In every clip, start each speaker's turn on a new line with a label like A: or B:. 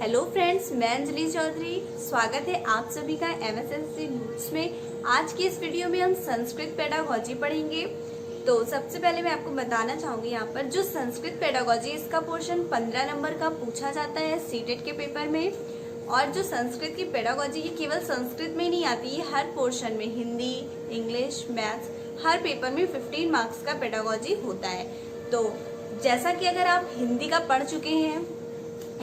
A: Hello friends, मैं अंजलि चौधरी। स्वागत है आप सभी का MSSC नोट्स में। आज की इस वीडियो में हम संस्कृत पेडागोजी पढ़ेंगे। तो सबसे पहले मैं आपको बताना चाहूंगी यहाँ पर जो संस्कृत पेडागोजी इसका पोर्शन 15 नंबर का पूछा जाता है सीटेट के पेपर में। और जो संस्कृत की पेडागोजी ये केवल संस्कृत में नहीं आती, ये हर पोर्शन में हिंदी, इंग्लिश, मैथ्स हर पेपर में 15 मार्क्स का पेडागोजी होता है। तो जैसा कि अगर आप हिंदी का पढ़ चुके हैं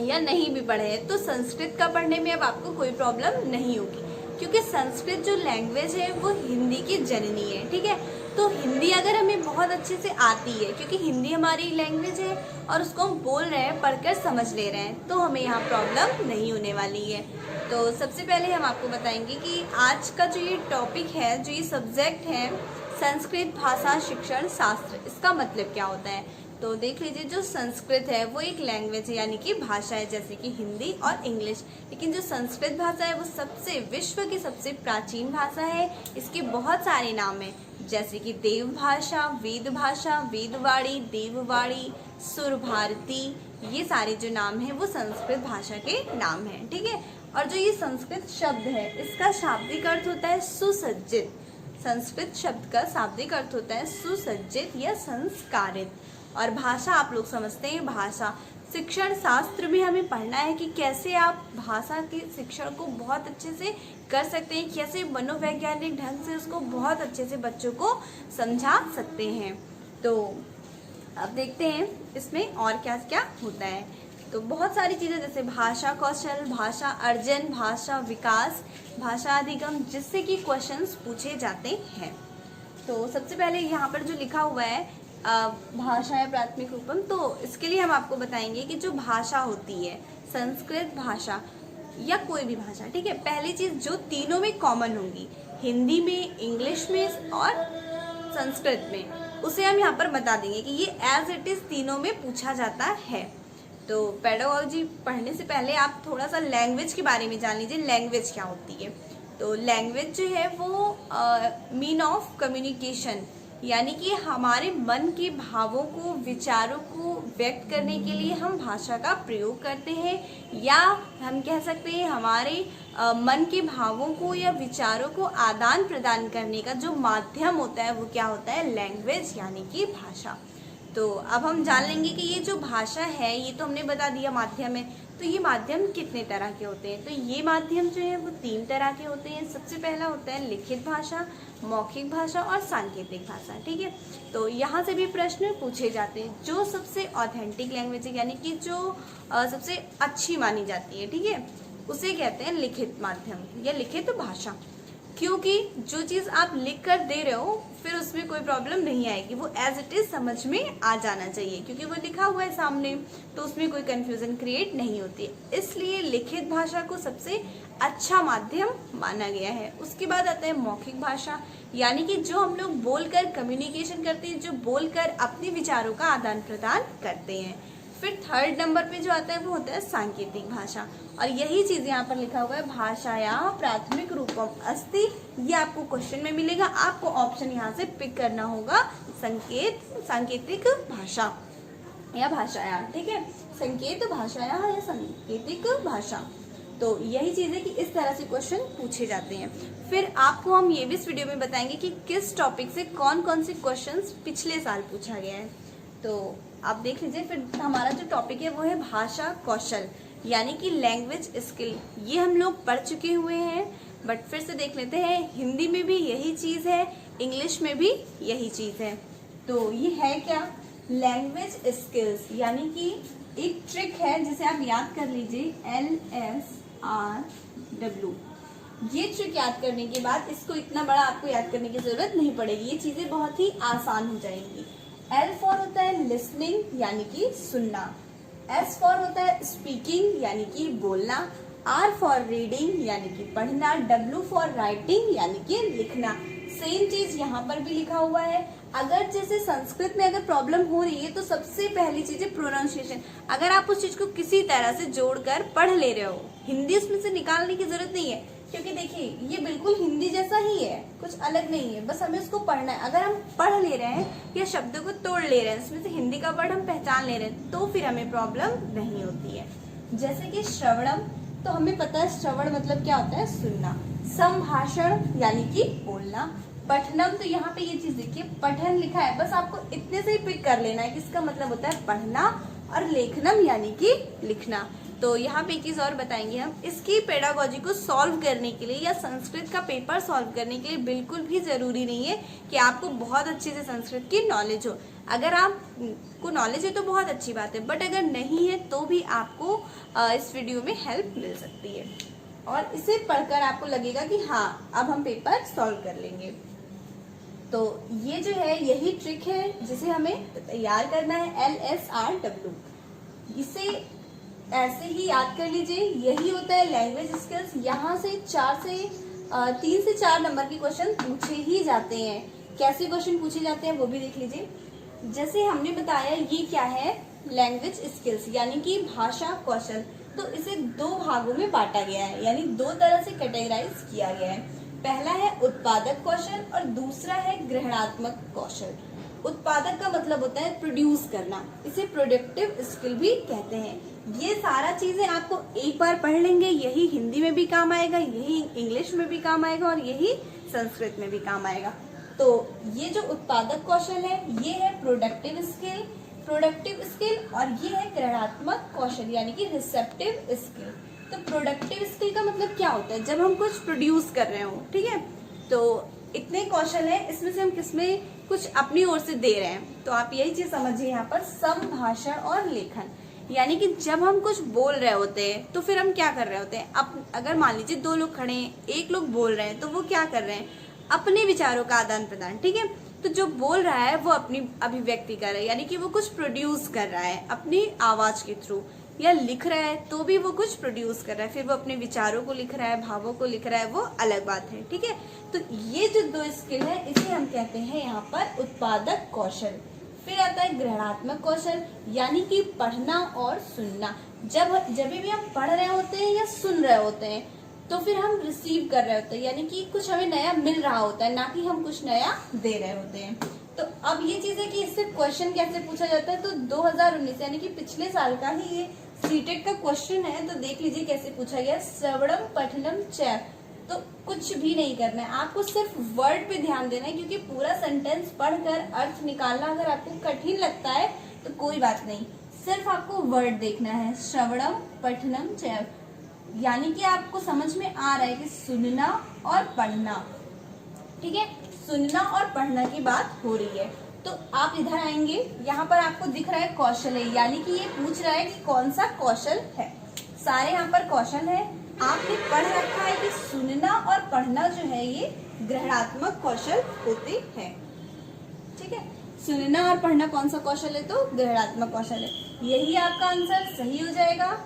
A: या नहीं भी पढ़े हैं तो संस्कृत का पढ़ने में अब आपको कोई प्रॉब्लम नहीं होगी, क्योंकि संस्कृत जो लैंग्वेज है वो हिंदी की जननी है। ठीक है, तो हिंदी अगर हमें बहुत अच्छे से आती है, क्योंकि हिंदी हमारी लैंग्वेज है और उसको हम बोल रहे हैं, पढ़कर समझ ले रहे हैं, तो हमें यहाँ प्रॉब्लम नहीं होने वाली है। तो सबसे पहले हम आपको बताएंगे कि आज का जो ये टॉपिक है, जो ये सब्जेक्ट है संस्कृत भाषा शिक्षण शास्त्र, इसका मतलब क्या होता है। तो देख लीजिए, जो संस्कृत है वो एक लैंग्वेज है, यानी कि भाषा है, जैसे कि हिंदी और इंग्लिश। लेकिन जो संस्कृत भाषा है वो विश्व की सबसे प्राचीन भाषा है। इसके बहुत सारे नाम हैं, जैसे कि देव भाषा, वेदवाणी, देववाणी, सुर भारती, ये सारे जो नाम हैं वो संस्कृत भाषा के नाम हैं। ठीक है, और जो ये संस्कृत शब्द है इसका शाब्दिक अर्थ होता है सुसज्जित। संस्कृत शब्द का शाब्दिक अर्थ होता है सुसज्जित या संस्कारित। और भाषा आप लोग समझते हैं, भाषा शिक्षण शास्त्र में हमें पढ़ना है कि कैसे आप भाषा के शिक्षण को बहुत अच्छे से कर सकते हैं, कैसे मनोवैज्ञानिक ढंग से उसको बहुत अच्छे से बच्चों को समझा सकते हैं। तो अब देखते हैं इसमें और क्या क्या होता है। तो बहुत सारी चीज़ें, जैसे भाषा कौशल, भाषा अर्जन, भाषा विकास, भाषा अधिगम, जिससे कि क्वेश्चंस पूछे जाते हैं। तो सबसे पहले यहाँ पर जो लिखा हुआ है भाषा है प्राथमिक रूपम, तो इसके लिए हम आपको बताएंगे कि जो भाषा होती है, संस्कृत भाषा या कोई भी भाषा, ठीक है, पहली चीज जो तीनों में कॉमन होगी, हिंदी में, इंग्लिश में और संस्कृत में, उसे हम यहाँ पर बता देंगे कि ये एज इट इज तीनों में पूछा जाता है। तो पेडागोजी पढ़ने से पहले आप थोड़ा सा लैंग्वेज के बारे में जान लीजिए, लैंग्वेज क्या होती है। तो लैंग्वेज जो है वो मीन ऑफ कम्युनिकेशन, यानी कि हमारे मन के भावों को, विचारों को व्यक्त करने के लिए हम भाषा का प्रयोग करते हैं, या हम कह सकते हैं हमारे मन के भावों को या विचारों को आदान प्रदान करने का जो माध्यम होता है वो क्या होता है, लैंग्वेज यानी कि भाषा। तो अब हम जान लेंगे कि ये जो भाषा है, ये तो हमने बता दिया माध्यम है, तो ये माध्यम कितने तरह के होते हैं। तो ये माध्यम जो है वो 3 तरह के होते हैं। सबसे पहला होता है लिखित भाषा, मौखिक भाषा और सांकेतिक भाषा। ठीक है, तो यहाँ से भी प्रश्न पूछे जाते हैं। जो सबसे ऑथेंटिक लैंग्वेज है, यानी कि जो सबसे अच्छी मानी जाती है, ठीक है, उसे कहते हैं लिखित माध्यम या लिखित भाषा। क्योंकि जो चीज़ आप लिख कर दे रहे हो फिर उसमें कोई प्रॉब्लम नहीं आएगी, वो एज इट इज समझ में आ जाना चाहिए, क्योंकि वो लिखा हुआ है सामने, तो उसमें कोई कंफ्यूजन क्रिएट नहीं होती। इसलिए लिखित भाषा को सबसे अच्छा माध्यम माना गया है। उसके बाद आता है मौखिक भाषा, यानी कि जो हम लोग बोलकर कम्युनिकेशन करते हैं, जो बोलकर अपने विचारों का आदान प्रदान करते हैं। फिर 3rd नंबर पे जो आता है वो होता है सांकेतिक भाषा, और यही चीज यहाँ पर लिखा हुआ है भाषाया प्राथमिक रूपम अस्ति। ये आपको क्वेश्चन में मिलेगा, आपको ऑप्शन यहाँ से पिक करना होगा, सांकेतिक भाषा या भाषाया। ठीक है, संकेत भाषाया या सांकेतिक भाषा। तो यही चीज है कि इस तरह से क्वेश्चन पूछे जाते हैं। फिर आपको हम ये भी इस वीडियो में बताएंगे कि किस टॉपिक से कौन कौन से क्वेश्चन पिछले साल पूछा गया है। तो आप देख लीजिए, फिर हमारा जो टॉपिक है वो है भाषा कौशल, यानी कि लैंग्वेज स्किल। ये हम लोग पढ़ चुके हुए हैं, बट फिर से देख लेते हैं। हिंदी में भी यही चीज है, इंग्लिश में भी यही चीज है। तो ये है क्या, लैंग्वेज स्किल्स, यानी कि एक ट्रिक है जिसे आप याद कर लीजिए, LSRW। ये ट्रिक याद करने के बाद इसको इतना बड़ा आपको याद करने की जरूरत नहीं पड़ेगी, ये चीजें बहुत ही आसान हो जाएंगी। L फॉर होता है लिसनिंग, यानी कि सुनना। S फॉर होता है स्पीकिंग, यानी कि बोलना। R फॉर रीडिंग, यानी कि पढ़ना। W फॉर राइटिंग, यानी कि लिखना। सेम चीज यहाँ पर भी लिखा हुआ है। अगर जैसे संस्कृत में अगर प्रॉब्लम हो रही है तो सबसे पहली चीज है प्रोनाउंसिएशन। अगर आप उस चीज को किसी तरह से जोड़कर पढ़ ले रहे हो, हिंदी उसमें से निकालने की जरूरत नहीं है, क्योंकि देखिए ये बिल्कुल हिंदी जैसा ही है, कुछ अलग नहीं है, बस हमें उसको पढ़ना है। अगर हम पढ़ ले रहे हैं या शब्दों को तोड़ ले रहे हैं, इसमें से हिंदी का वर्ड हम पहचान ले रहे हैं, तो फिर हमें प्रॉब्लम नहीं होती है। जैसे कि श्रवणम, तो हमें पता है श्रवण मतलब क्या होता है, सुनना। संभाषण यानी कि बोलना। पठनम, तो यहाँ पे ये चीज देखिए पठन लिखा है, बस आपको इतने से ही पिक कर लेना है कि इसका मतलब होता है पढ़ना। और लेखनम यानी कि लिखना। तो यहाँ पे एक चीज और बताएंगे हम, इसकी पेडागोजी को सॉल्व करने के लिए या संस्कृत का पेपर सॉल्व करने के लिए बिल्कुल भी जरूरी नहीं है कि आपको बहुत अच्छे से संस्कृत की नॉलेज हो। अगर आपको नॉलेज है तो बहुत अच्छी बात है, बट अगर नहीं है तो भी आपको इस वीडियो में हेल्प मिल सकती है और इसे पढ़कर आपको लगेगा कि हाँ अब हम पेपर सॉल्व कर लेंगे। तो ये जो है यही ट्रिक है जिसे हमें तैयार करना है, LSRW। इसे ऐसे ही याद कर लीजिए, यही होता है लैंग्वेज स्किल्स। यहाँ से 3 से 4 नंबर के क्वेश्चन पूछे ही जाते हैं। कैसे क्वेश्चन पूछे जाते हैं वो भी देख लीजिए। जैसे हमने बताया ये क्या है, लैंग्वेज स्किल्स यानी कि भाषा कौशल। तो इसे 2 भागों में बांटा गया है, यानी 2 तरह से कैटेगराइज किया गया है। पहला है उत्पादक कौशल और दूसरा है ग्रहणात्मक कौशल। उत्पादक का मतलब होता है प्रोड्यूस करना, इसे प्रोडक्टिव स्किल भी कहते हैं। ये सारा चीजें आपको एक बार पढ़ लेंगे, यही हिंदी में भी काम आएगा, यही इंग्लिश में भी काम आएगा और यही संस्कृत में भी काम आएगा। तो ये जो उत्पादक कौशल है ये है प्रोडक्टिव स्किल, और ये है ग्रहणात्मक कौशल यानी कि रिसेप्टिव स्किल। तो प्रोडक्टिव स्किल का मतलब क्या होता है, जब हम कुछ प्रोड्यूस कर रहे हो, ठीक है। तो इतने कौशल है, इसमें से हम किसमें कुछ अपनी ओर से दे रहे हैं। तो आप यही चीज समझिए यहाँ पर, संभाषण और लेखन। यानी कि जब हम कुछ बोल रहे होते हैं तो फिर हम क्या कर रहे होते हैं, अब अगर मान लीजिए 2 लोग खड़े हैं, एक लोग बोल रहे हैं, तो वो क्या कर रहे हैं, अपने विचारों का आदान प्रदान, ठीक है। तो जो बोल रहा है वो अपनी अभिव्यक्ति कर रहा है, यानी कि वो कुछ प्रोड्यूस कर रहा है अपनी आवाज के थ्रू, या लिख रहा है तो भी वो कुछ प्रोड्यूस कर रहा है, फिर वो अपने विचारों को लिख रहा है, भावों को लिख रहा है, वो अलग बात है, ठीक है। तो ये जो 2 स्किल है इसे हम कहते हैं यहाँ पर उत्पादक कौशल। फिर आता है ग्रहणात्मक कौशल, यानी कि पढ़ना और सुनना। जब भी हम पढ़ रहे होते हैं या सुन रहे होते हैं तो फिर हम रिसीव कर रहे होते हैं, यानी कि कुछ हमें नया मिल रहा होता है, ना कि हम कुछ नया दे रहे होते हैं। तो अब ये चीज है कि इससे क्वेश्चन कैसे पूछा जाता है, तो 2019 यानी कि पिछले साल का ही ये सीटेट का क्वेश्चन है। तो देख लीजिए कैसे पूछा गया, श्रवणम पठनम च। तो कुछ भी नहीं करना है, आपको सिर्फ वर्ड पे ध्यान देना है, क्योंकि पूरा सेंटेंस पढ़कर अर्थ निकालना अगर आपको कठिन लगता है तो कोई बात नहीं, सिर्फ आपको वर्ड देखना है, श्रवणम पठनम च। यानी कि आपको समझ में आ रहा है कि सुनना और पढ़ना, ठीक है। सुनना और पढ़ना की बात हो रही है। तो आप इधर आएंगे, यहाँ पर आपको दिख रहा है कौशल है, यानी कि ये पूछ रहा है कि कौन सा कौशल है। सारे यहाँ पर कौशल है, आपने पढ़ रखा है कि सुनना और पढ़ना जो है ये ग्रहणात्मक कौशल होते हैं, ठीक है। सुनना और पढ़ना कौन सा कौशल है, तो ग्रहणात्मक कौशल है। यही आपका आंसर सही हो जाएगा।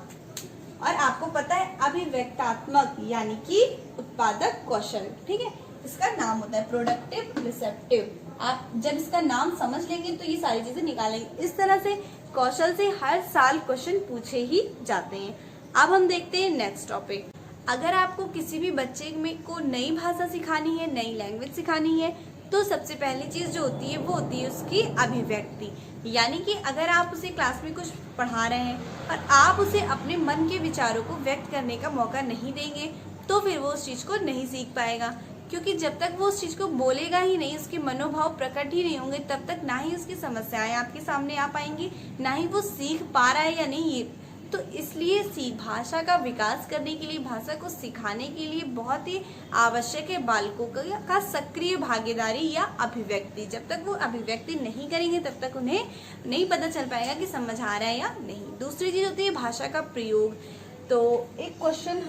A: और आपको पता है अभिव्यक्तात्मक यानी कि उत्पादक कौशल, ठीक है, इसका नाम होता है प्रोडक्टिव रिसेप्टिव। आप जब इसका नाम समझ लेंगे तो ये सारी चीजें निकालेंगे। इस तरह से कौशल से हर साल क्वेश्चन पूछे ही जाते हैं। अब हम देखते हैं नेक्स्ट टॉपिक। अगर आपको किसी भी बच्चे में को नई भाषा सिखानी है, नई लैंग्वेज सिखानी है, तो सबसे पहली चीज जो होती है वो होती है उसकी अभिव्यक्ति। यानी कि अगर आप उसे क्लास में कुछ पढ़ा रहे हैं और आप उसे अपने मन के विचारों को व्यक्त करने का मौका नहीं देंगे तो फिर वो उस चीज को नहीं सीख पाएगा, क्योंकि जब तक वो उस चीज को बोलेगा ही नहीं, उसके मनोभाव प्रकट ही नहीं होंगे, तब तक ना ही उसकी समस्याएं आपके सामने आ पाएंगी, ना ही वो सीख पा रहा है या नहीं। तो इसलिए भाषा का विकास करने के लिए, भाषा को सिखाने के लिए बहुत ही आवश्यक है बालकों का सक्रिय भागीदारी या अभिव्यक्ति। जब तक वो अभिव्यक्ति नहीं करेंगे तब तक उन्हें नहीं पता चल पाएगा कि समझ आ रहा है या नहीं। दूसरी चीज होती है भाषा का प्रयोग। तो एक क्वेश्चन,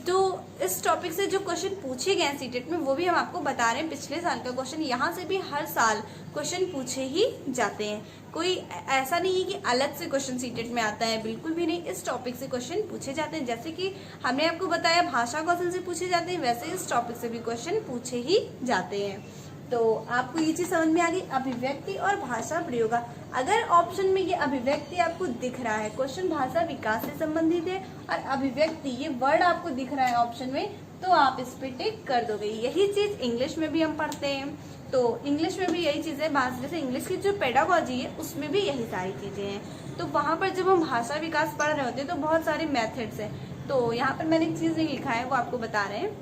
A: तो इस टॉपिक से जो क्वेश्चन पूछे गए सीटेट में वो भी हम आपको बता रहे हैं। पिछले साल का क्वेश्चन, यहाँ से भी हर साल क्वेश्चन पूछे ही जाते हैं। कोई ऐसा नहीं है कि अलग से क्वेश्चन सीटेट में आता है, बिल्कुल भी नहीं। इस टॉपिक से क्वेश्चन पूछे जाते हैं। जैसे कि हमने आपको बताया भाषा कौशल से पूछे जाते हैं, वैसे इस टॉपिक से भी क्वेश्चन पूछे ही जाते हैं। तो आपको ये चीज समझ में आ गई, अभिव्यक्ति और भाषा प्रयोग। अगर ऑप्शन में ये अभिव्यक्ति आपको दिख रहा है, क्वेश्चन भाषा विकास से संबंधित है, और अभिव्यक्ति ये वर्ड आपको दिख रहा है ऑप्शन में, तो आप इस पे टिक कर दोगे। यही चीज इंग्लिश में भी हम पढ़ते हैं, तो इंग्लिश में भी यही चीजें, जैसे इंग्लिश की जो पेडागोजी है उसमें भी यही सारी चीजें हैं। तो वहां पर जब हम भाषा विकास पढ़ रहे होते हैं तो बहुत सारे मेथड्स हैं। तो यहाँ पर मैंने एक चीज नहीं लिखा है, वो आपको बता रहे हैं।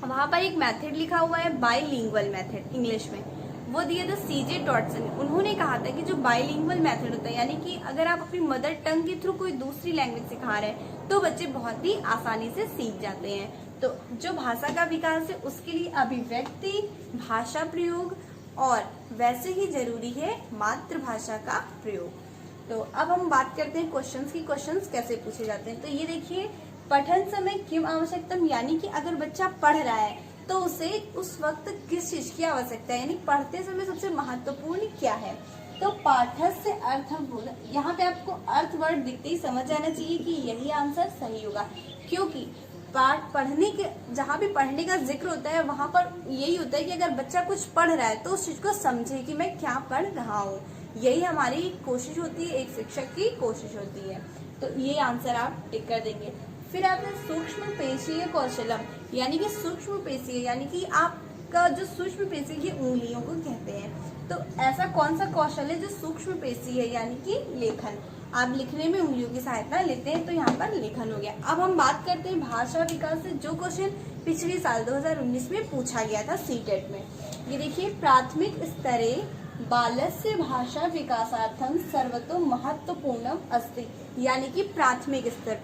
A: वहां पर एक मेथड लिखा हुआ है बाइलिंगुअल मेथड इंग्लिश में, वो दिया था सीजे टॉटसन। उन्होंने कहा था कि जो बाइलिंगुअल मेथड होता है, यानी कि अगर आप अपनी मदर टंग के थ्रू कोई दूसरी लैंग्वेज सिखा रहे हैं तो बच्चे बहुत ही आसानी से सीख जाते हैं। तो जो भाषा का विकास है उसके लिए अभिव्यक्ति, भाषा प्रयोग और वैसे ही जरूरी है मातृभाषा का प्रयोग। तो अब हम बात करते हैं क्वेश्चंस की, क्वेश्चंस कैसे पूछे जाते हैं। तो ये देखिए, पठन समय किम आवश्यकतम, यानी कि अगर बच्चा पढ़ रहा है तो उसे उस वक्त किस चीज की आवश्यकता है, यानी पढ़ते समय सबसे महत्वपूर्ण क्या है। तो पाठस्य अर्थम बोल, यहाँ पे आपको अर्थ वर्ड दिखते ही समझ जाना चाहिए कि यही आंसर सही होगा, क्योंकि पाठ पढ़ने के, जहाँ भी पढ़ने का जिक्र होता है वहां पर यही होता है कि अगर बच्चा कुछ पढ़ रहा है तो उस चीज को समझे कि मैं क्या पढ़ रहा हूँ। यही हमारी कोशिश होती है, एक शिक्षक की कोशिश होती है। तो ये आंसर आप टिक कर देंगे। फिर आता है सूक्ष्म पेशीय कौशलम, यानी कि सूक्ष्म पेशीय, यानी कि आपका जो सूक्ष्म पेशी की उंगलियों को कहते हैं। तो ऐसा कौन सा कौशल है जो सूक्ष्म पेशी है, यानी कि लेखन। आप लिखने में उंगलियों की सहायता लेते हैं, तो यहाँ पर लेखन हो गया। अब हम बात करते हैं भाषा विकास से, जो क्वेश्चन पिछले साल 2019 में पूछा गया था सीटेट में। ये देखिए, प्राथमिक स्तरे बालस्य भाषा विकासार्थम सर्वतो महत्वपूर्णम अस्ति, यानी कि प्राथमिक स्तर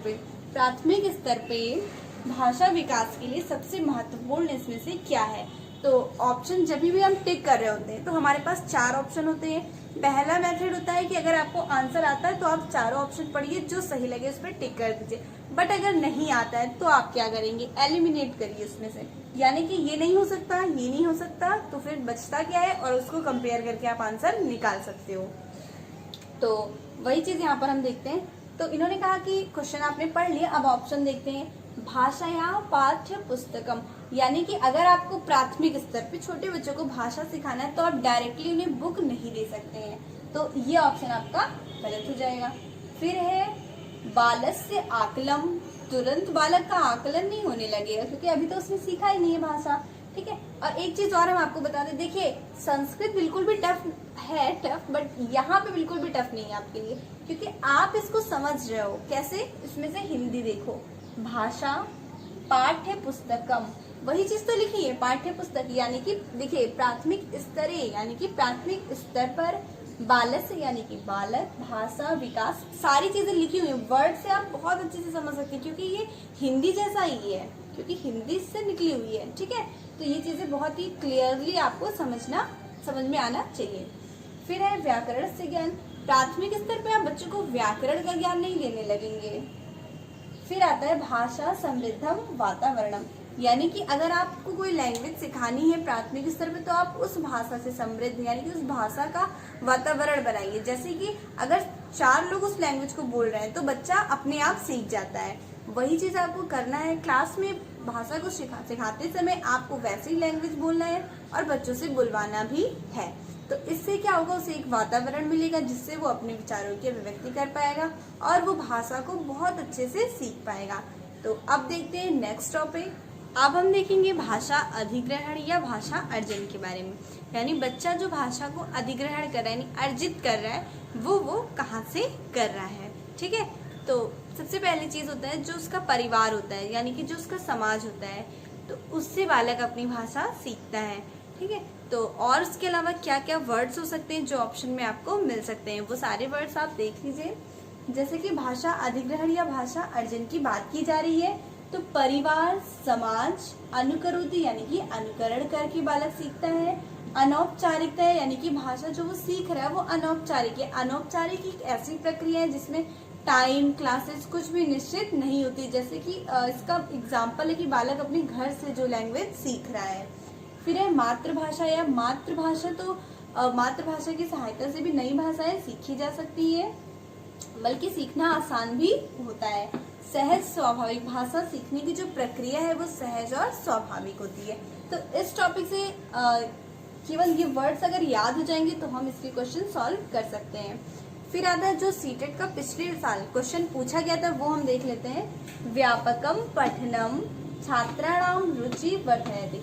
A: पे भाषा विकास के लिए सबसे महत्वपूर्ण इसमें से क्या है। तो ऑप्शन जब भी हम टिक कर रहे होते हैं तो हमारे पास 4 ऑप्शन होते हैं। पहला मेथड होता है कि अगर आपको आंसर आता है तो आप चारों ऑप्शन पढ़िए, जो सही लगे उस पर टिक कर दीजिए। बट अगर नहीं आता है तो आप क्या करेंगे, एलिमिनेट करिए उसमें से, यानी कि ये नहीं हो सकता, ये नहीं हो सकता, तो फिर बचता क्या है और उसको कंपेयर करके आप आंसर निकाल सकते हो। तो वही चीज यहाँ पर हम देखते हैं। तो इन्होंने कहा कि क्वेश्चन आपने पढ़ लिया, अब ऑप्शन देखते हैं। भाषाया पाठ्य पुस्तकम, यानी कि अगर आपको प्राथमिक स्तर पे छोटे बच्चों को भाषा सिखाना है तो आप डायरेक्टली उन्हें बुक नहीं दे सकते हैं, तो ये ऑप्शन आपका गलत हो जाएगा। फिर है बालस्य आकलम, तुरंत बालक का आकलन नहीं होने लगेगा क्योंकि अभी तो उसने सीखा ही नहीं है भाषा, ठीक है। और एक चीज और हम आपको बता दें, देखिए संस्कृत बिल्कुल भी टफ है, बट यहाँ पे बिल्कुल भी टफ नहीं है आपके लिए, क्योंकि आप इसको समझ रहे हो कैसे। इसमें से हिंदी देखो, भाषा पाठ्य पुस्तकम, वही चीज तो लिखी है, पाठ्य पुस्तक, यानी कि देखिए प्राथमिक स्तरे, यानी कि प्राथमिक स्तर पर, बालस्य यानी कि बालक, भाषा विकास, सारी चीजें लिखी हुई है। वर्ड से आप बहुत अच्छे से समझ सकते हैं क्योंकि ये हिंदी जैसा ही है, क्योंकि हिंदी से निकली हुई है, ठीक है। तो ये चीजें बहुत ही क्लियरली आपको समझ में आना चाहिए। फिर है व्याकरण से ज्ञान, प्राथमिक स्तर पे आप बच्चों को व्याकरण का ज्ञान नहीं लेने लगेंगे। फिर आता है भाषा समृद्धम वातावरणम, यानी कि अगर आपको कोई लैंग्वेज सिखानी है प्राथमिक स्तर पे तो आप उस भाषा से समृद्ध, यानी कि उस भाषा का वातावरण बनाइए। जैसे कि अगर 4 लोग उस लैंग्वेज को बोल रहे हैं तो बच्चा अपने आप सीख जाता है। वही चीज आपको करना है, क्लास में भाषा को सिखाते समय आपको वैसे ही लैंग्वेज बोलना है और बच्चों से बुलवाना भी है। तो इससे क्या होगा, उसे एक वातावरण मिलेगा जिससे वो अपने विचारों की अभिव्यक्ति कर पाएगा और वो भाषा को बहुत अच्छे से सीख पाएगा। तो अब देखते हैं नेक्स्ट टॉपिक। अब हम देखेंगे भाषा अधिग्रहण या भाषा अर्जन के बारे में, यानी बच्चा जो भाषा को अधिग्रहण कर रहा है, यानी अर्जित कर रहा है, वो कहाँ से कर रहा है, ठीक है। तो सबसे पहली चीज होता है जो उसका परिवार होता है, यानी कि जो उसका समाज होता है, तो उससे बालक अपनी भाषा सीखता है, ठीक है। तो और उसके अलावा क्या क्या वर्ड्स हो सकते हैं जो ऑप्शन में आपको मिल सकते हैं, वो सारे वर्ड्स आप देख लीजिए। जैसे कि भाषा अधिग्रहण या भाषा अर्जन की बात की जा रही है तो परिवार, समाज, अनुकरोति यानी कि अनुकरण करके बालक सीखता है, अनौपचारिकता है यानी कि भाषा जो वो सीख रहा है वो अनौपचारिक है। अनौपचारिक एक ऐसी प्रक्रिया है जिसमें टाइम, क्लासेस कुछ भी निश्चित नहीं होती, जैसे कि इसका एग्जाम्पल है कि बालक अपने घर से जो लैंग्वेज सीख रहा है। फिर है मातृभाषा या मातृभाषा, तो मातृभाषा की सहायता से भी नई भाषाएं सीखी जा सकती है, बल्कि सीखना आसान भी होता है। सहज स्वाभाविक, भाषा सीखने की जो प्रक्रिया है वो सहज और स्वाभाविक होती है। तो इस टॉपिक से केवल ये वर्ड्स अगर याद हो जाएंगे तो हम इसके क्वेश्चन सॉल्व कर सकते हैं। फिर आता है जो सीटेट का पिछले साल क्वेश्चन पूछा गया था वो हम देख लेते हैं। व्यापकम पठनम छात्राणाम रुचि वर्धयति।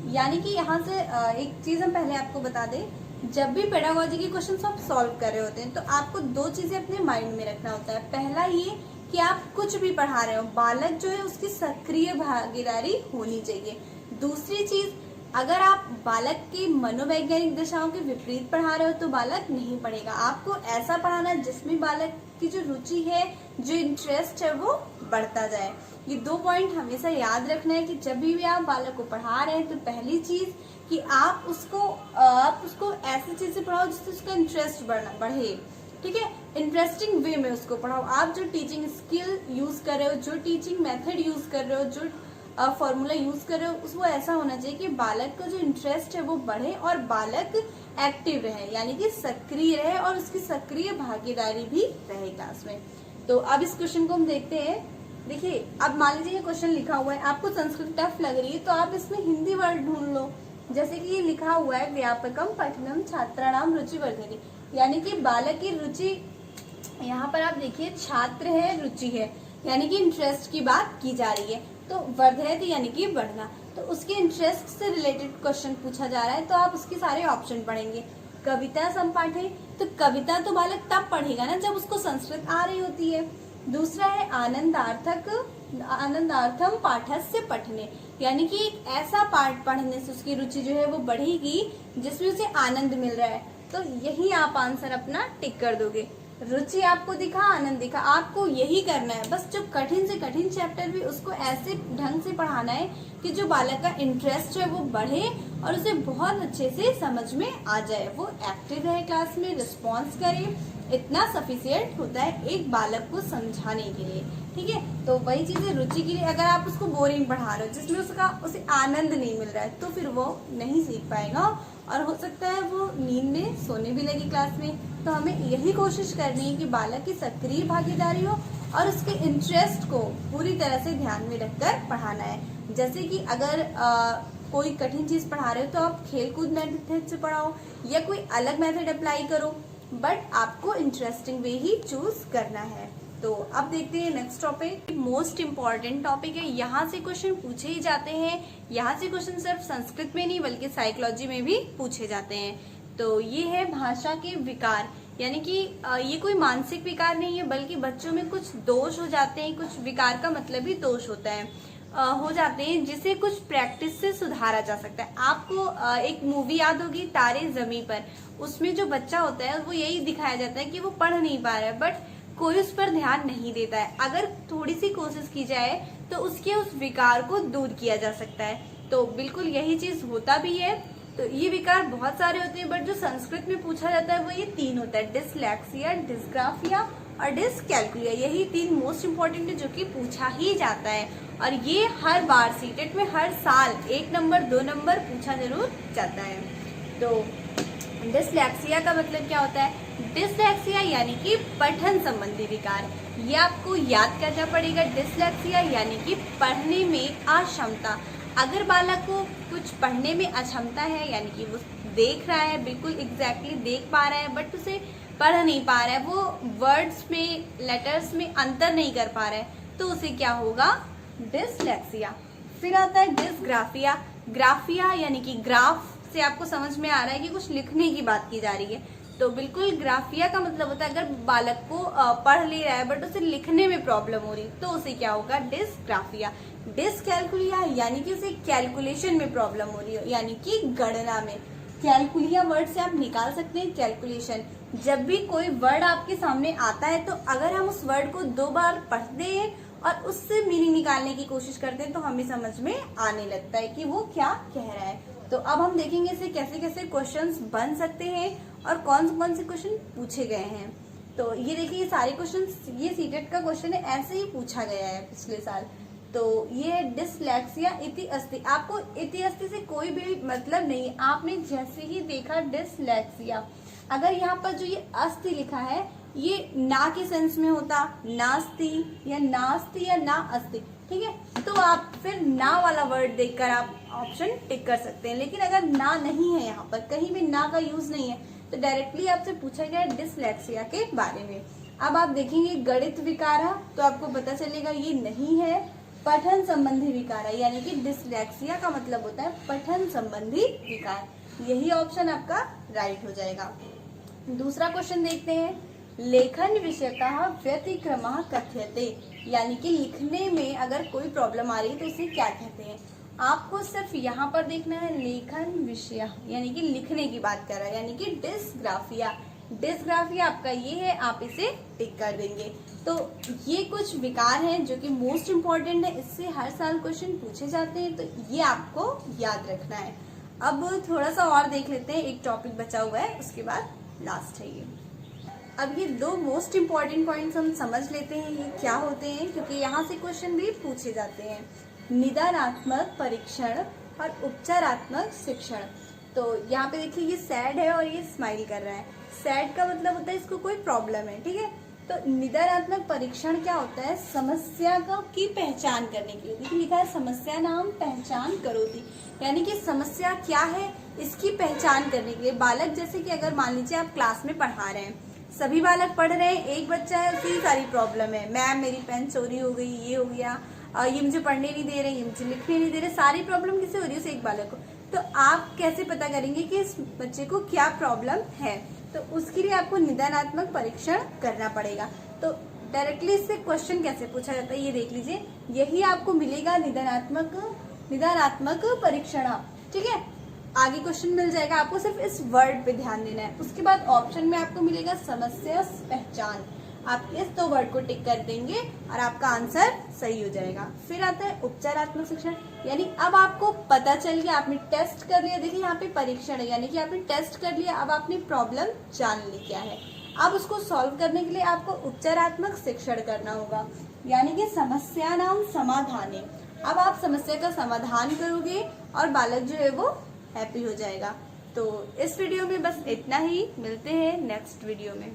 A: यानी कि यहाँ से एक चीज हम पहले आपको बता दें, जब भी पेडागोजी के क्वेश्चन आप सॉल्व कर रहे होते हैं तो आपको दो चीजें अपने माइंड में रखना होता है। पहला ये कि आप कुछ भी पढ़ा रहे हो, बालक जो है उसकी सक्रिय भागीदारी होनी चाहिए। दूसरी चीज, अगर आप बालक की मनोवैज्ञानिक दिशाओं के विपरीत पढ़ा रहे हो तो बालक नहीं पढ़ेगा। आपको ऐसा पढ़ाना है जिसमें बालक की जो रुचि है, जो इंटरेस्ट है वो बढ़ता जाए। ये दो पॉइंट हमेशा याद रखना है कि जब भी आप बालक को पढ़ा रहे हैं तो पहली चीज कि आप उसको ऐसी चीजें पढ़ाओ जिससे उसका इंटरेस्ट बढ़े। ठीक है, इंटरेस्टिंग वे में उसको पढ़ाओ। आप जो टीचिंग स्किल यूज कर रहे हो, जो टीचिंग मेथड यूज कर रहे हो, जो फॉर्मूला यूज कर रहे हो, उसको ऐसा होना चाहिए कि बालक का जो इंटरेस्ट है वो बढ़े और बालक एक्टिव रहे, यानी कि सक्रिय रहे और उसकी सक्रिय भागीदारी भी रहे क्लास में। तो अब इस क्वेश्चन को हम देखते हैं। देखिए, अब मान लीजिए ये क्वेश्चन लिखा हुआ है, आपको संस्कृत टफ लग रही है तो आप इसमें हिंदी वर्ड ढूंढ लो। जैसे कि ये लिखा हुआ है व्यापकम पठनम छात्राणाम रुचि वर्धयति, यानी कि बालक की रुचि, यहाँ पर आप देखिए छात्र है, रुचि है, यानी कि इंटरेस्ट की बात की जा रही है। तो वर्धयति यानी कि बढ़ना, तो उसके इंटरेस्ट से रिलेटेड क्वेश्चन पूछा जा रहा है तो आप उसके सारे ऑप्शन पढ़ेंगे। कविता संपाठे, तो कविता तो बालक तब पढ़ेगा ना जब उसको संस्कृत आ रही होती है। दूसरा है आनंदार्थम पाठस्य पठने, यानी कि एक ऐसा पाठ पढ़ने से उसकी रुचि जो है वो बढ़ेगी जिसमें उसे आनंद मिल रहा है। तो यही आप आंसर अपना टिक कर दोगे। रुचि आपको दिखा, आनंद दिखा, आपको यही करना है। बस जो कठिन से कठिन चैप्टर भी उसको ऐसे ढंग से पढ़ाना है कि जो बालक का इंटरेस्ट है वो बढ़े और उसे बहुत अच्छे से समझ में आ जाए, वो एक्टिव रहे क्लास में, रिस्पॉन्स करे। इतना सफिशिएंट होता है एक बालक को समझाने के लिए। ठीक है, तो वही चीजें रुचि के लिए, अगर आप उसको बोरिंग पढ़ा रहे हो जिसमें उसे आनंद नहीं मिल रहा है तो फिर वो नहीं सीख पाएगा और हो सकता है वो नींद में सोने भी लगे क्लास में। तो हमें यही कोशिश करनी है कि बालक की सक्रिय भागीदारी हो और उसके इंटरेस्ट को पूरी तरह से ध्यान में रखकर पढ़ाना है। जैसे कि अगर कोई कठिन चीज पढ़ा रहे हो तो आप खेलकूद मेथड से पढ़ाओ या कोई अलग मेथड अप्लाई करो, बट आपको इंटरेस्टिंग वे ही चूज करना है। तो अब देखते हैं next topic, most important topic है। यहाँ से क्वेश्चन पूछे ही जाते हैं। यहाँ से क्वेश्चन सिर्फ संस्कृत में नहीं बल्कि साइकोलॉजी में भी पूछे जाते हैं। तो ये है भाषा के विकार, यानी कि ये कोई मानसिक विकार नहीं है बल्कि बच्चों में कुछ दोष हो जाते हैं। कुछ विकार का मतलब ही दोष होता है, हो जाते हैं जिसे कुछ प्रैक्टिस से सुधारा जा सकता है। आपको एक मूवी याद होगी तारे ज़मीं पर, उसमें जो बच्चा होता है वो यही दिखाया जाता है कि वो पढ़ नहीं पा रहा है बट कोई उस पर ध्यान नहीं देता है। अगर थोड़ी सी कोशिश की जाए तो उसके उस विकार को दूर किया जा सकता है। तो बिल्कुल यही चीज होता भी है। तो ये विकार बहुत सारे होते हैं बट जो संस्कृत में पूछा जाता है वो ये तीन होता है, डिसलेक्सिया, डिसग्राफिया और डिसकैल्कुलिया। यही तीन मोस्ट इम्पोर्टेंट है जो कि पूछा ही जाता है और ये हर बार सीटेट में हर साल 1 नंबर 2 नंबर पूछा जरूर जाता है। तो डिसलेक्सिया का मतलब क्या होता है? डिसलेक्सिया यानी कि पठन संबंधी विकार, ये आपको याद करना पड़ेगा। डिसलेक्सिया यानी कि पढ़ने में अक्षमता। अगर बालक को कुछ पढ़ने में अक्षमता है, यानी कि वो देख रहा है, बिल्कुल एग्जैक्टली देख पा रहा है बट उसे पढ़ नहीं पा रहा है, वो वर्ड्स में, लेटर्स में अंतर नहीं कर पा रहा है, तो उसे क्या होगा? डिसलेक्सिया। फिर आता है डिसग्राफिया। ग्राफिया यानी कि ग्राफ से आपको समझ में आ रहा है कि कुछ लिखने की बात की जा रही है, तो बिल्कुल ग्राफिया का मतलब होता है अगर बालक को पढ़ ले रहा है बट उसे लिखने में प्रॉब्लम हो रही तो उसे क्या होगा? डिसग्राफिया। डिसकैल्कुलिया यानी कि उसे कैलकुलेशन में प्रॉब्लम हो रही हो, यानी कि गणना में। कैलकुलिया वर्ड से आप निकाल सकते हैं कैलकुलेशन। जब भी कोई वर्ड आपके सामने आता है तो अगर हम उस वर्ड को 2 बार पढ़ते हैं और उससे मीनिंग निकालने की कोशिश करते हैं तो हमें समझ में आने लगता है कि वो क्या कह रहा है। तो अब हम देखेंगे इसे कैसे कैसे क्वेश्चंस बन सकते हैं और कौन से क्वेश्चन पूछे गए हैं। तो ये देखिए, ये सारे क्वेश्चंस, ये सीटेट का क्वेश्चन है, ऐसे ही पूछा गया है पिछले साल। तो ये डिसलेक्सिया इति अस्ति, आपको इति अस्ति से कोई भी मतलब नहीं, आपने जैसे ही देखा डिसलेक्सिया, अगर यहाँ पर जो ये अस्ति लिखा है ये ना के सेंस में होता, नास्ति या नास्ति या ना अस्ति, ठीक है, तो आप फिर ना वाला वर्ड देखकर आप ऑप्शन टिक कर सकते हैं। लेकिन अगर ना नहीं है, यहाँ पर कहीं भी ना का यूज नहीं है, तो डायरेक्टली आपसे पूछा गया है डिसलेक्सिया के बारे में। अब आप देखेंगे गणित विकार, तो आपको पता चलेगा ये नहीं है। पठन संबंधी विकार है, यानी कि डिसलेक्सिया का मतलब होता है पठन संबंधी विकार। यही ऑप्शन आपका राइट हो जाएगा। दूसरा क्वेश्चन देखते हैं, लेखन विषयतः व्यतिक्रमः कथ्यते, यानी कि लिखने में अगर कोई प्रॉब्लम आ रही है तो उसे क्या कहते हैं। आपको सिर्फ यहाँ पर देखना है लेखन विषय, यानी कि लिखने की बात कर रहा है, यानी कि डिस्ग्राफिया। डिस्ग्राफिया आपका ये है, आप इसे टिक कर देंगे। तो ये कुछ विकार हैं जो कि मोस्ट इम्पॉर्टेंट है, इससे हर साल क्वेश्चन पूछे जाते हैं, तो ये आपको याद रखना है। अब थोड़ा सा और देख लेते हैं, एक टॉपिक बचा हुआ है, उसके बाद लास्ट है ये। अब ये दो मोस्ट इम्पॉर्टेंट पॉइंट्स हम समझ लेते हैं ये क्या होते हैं, क्योंकि यहाँ से क्वेश्चन भी पूछे जाते हैं। निदानात्मक परीक्षण और उपचारात्मक शिक्षण। तो यहाँ पे देखिए ये सैड है और ये स्माइल कर रहा है। सैड का मतलब होता है इसको कोई प्रॉब्लम है, ठीक है। तो निदानात्मक परीक्षण क्या होता है, समस्या की पहचान करने के लिए। देखिए लिखा है समस्या नाम पहचान करोति, यानी कि समस्या क्या है इसकी पहचान करने के लिए। बालक जैसे कि अगर मान लीजिए आप क्लास में पढ़ा रहे हैं, सभी बालक पढ़ रहे हैं, एक बच्चा है उसकी सारी प्रॉब्लम है, मैम मेरी पेन चोरी हो गई, ये हो गया, ये मुझे पढ़ने नहीं दे रहे, ये मुझे लिखने नहीं दे रहे, सारी प्रॉब्लम किसे हो रही है, उस एक बालक को। तो आप कैसे पता करेंगे कि इस बच्चे को क्या प्रॉब्लम है, तो उसके लिए आपको निदानात्मक परीक्षण करना पड़ेगा। तो डायरेक्टली इससे क्वेश्चन कैसे पूछा जाता है ये देख लीजिए, यही आपको मिलेगा निदानात्मक परीक्षण, ठीक है। आगे क्वेश्चन मिल जाएगा, आपको सिर्फ इस वर्ड पे ध्यान देना है। उसके बाद ऑप्शन में आपको मिलेगा समस्या पहचान, आप इस दो वर्ड को टिक कर देंगे और आपका आंसर सही हो जाएगा। फिर आता है उपचारात्मक शिक्षण, यानी अब आपको पता चल गया, आपने टेस्ट कर लिया। देखिए यहाँ पे परीक्षण है, यानी कि आपने टेस्ट कर लिया, अब आपने प्रॉब्लम जान ली क्या है। अब उसको सॉल्व करने के लिए आपको उपचारात्मक शिक्षण करना होगा, यानी कि समस्या नाम समाधान। अब आप समस्या का समाधान करोगे और बालक जो है वो हैप्पी हो जाएगा। तो इस वीडियो में बस इतना ही, मिलते हैं नेक्स्ट वीडियो में।